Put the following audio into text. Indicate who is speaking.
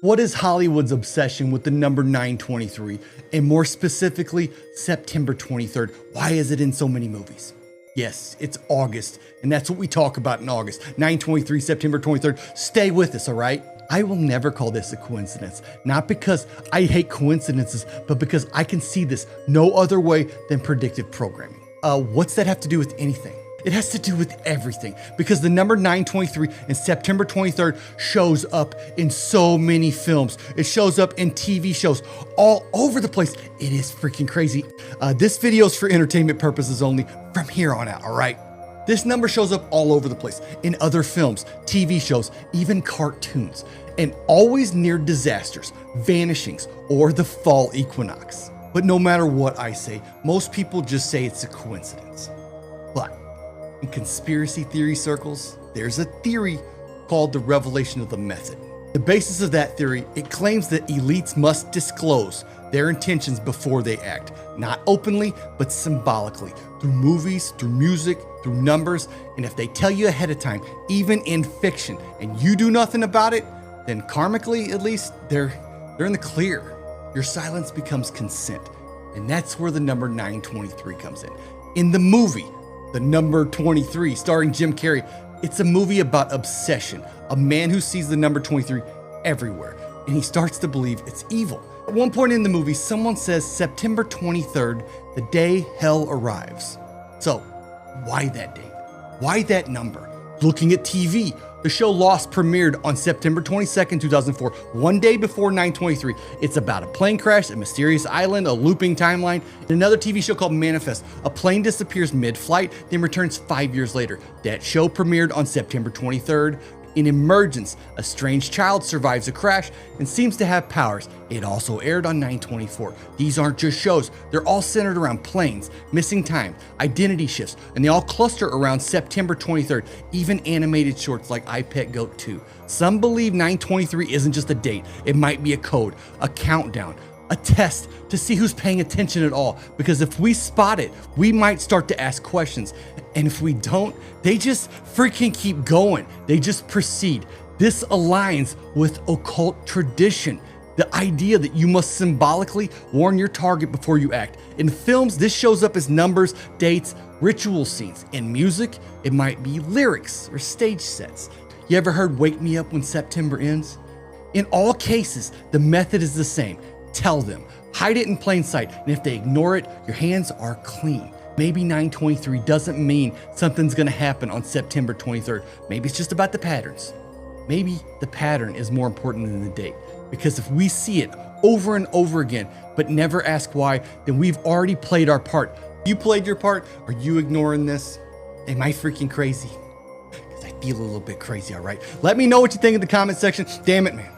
Speaker 1: What is Hollywood's obsession with the number 923, and more specifically, September 23rd? Why is it in so many movies? Yes, it's August, and that's what we talk about in August. 923, September 23rd. Stay with us, all right? I will never call this a coincidence. Not because I hate coincidences, but because I can see this no other way than predictive programming. What's that have to do with anything? It has to do with everything, because the number 923 and September 23rd shows up in so many films. It shows up in TV shows all over the place. It is freaking crazy. This video is for entertainment purposes only from here on out, all right? This number shows up all over the place in other films, TV shows, even cartoons, and always near disasters, vanishings, or the fall equinox. But no matter what I say, most people just say it's a coincidence. But in conspiracy theory circles, there's a theory called the revelation of the method. The basis of that theory, it claims that elites must disclose their intentions before they act, not openly, but symbolically, through movies, through music, through numbers, and if they tell you ahead of time, even in fiction, and you do nothing about it, then karmically, at least, they're in the clear. Your silence becomes consent, and that's where the number 923 comes in. In the movie, The Number 23, starring Jim Carrey, it's a movie about obsession, a man who sees the number 23 everywhere, and he starts to believe it's evil. At one point in the movie, someone says September 23rd, the day hell arrives. So, why that date? Why that number? Looking at TV, the show Lost premiered on September 22nd, 2004, one day before 923. It's about a plane crash, a mysterious island, a looping timeline, and another TV show called Manifest. A plane disappears mid-flight, then returns 5 years later. That show premiered on September 23rd. In Emergence, a strange child survives a crash and seems to have powers. It also aired on 924. These aren't just shows, they're all centered around planes, missing time, identity shifts, and they all cluster around September 23rd, even animated shorts like I Pet Goat 2. Some believe 923 isn't just a date, it might be a code, a countdown, a test to see who's paying attention at all, because if we spot it, we might start to ask questions, and if we don't, they just freaking keep going. They just proceed. This aligns with occult tradition, the idea that you must symbolically warn your target before you act. In films, this shows up as numbers, dates, ritual scenes. In music, it might be lyrics or stage sets. You ever heard "Wake Me Up When September Ends"? In all cases, the method is the same. Tell them, hide it in plain sight, and if they ignore it, your hands are clean. Maybe 923 doesn't mean something's gonna happen on September 23rd. Maybe it's just about the patterns. Maybe the pattern is more important than the date, because if we see it over and over again, but never ask why, then we've already played our part. You played your part? Are you ignoring this? Am I freaking crazy? Because I feel a little bit crazy, all right? Let me know what you think in the comment section. Damn it, man.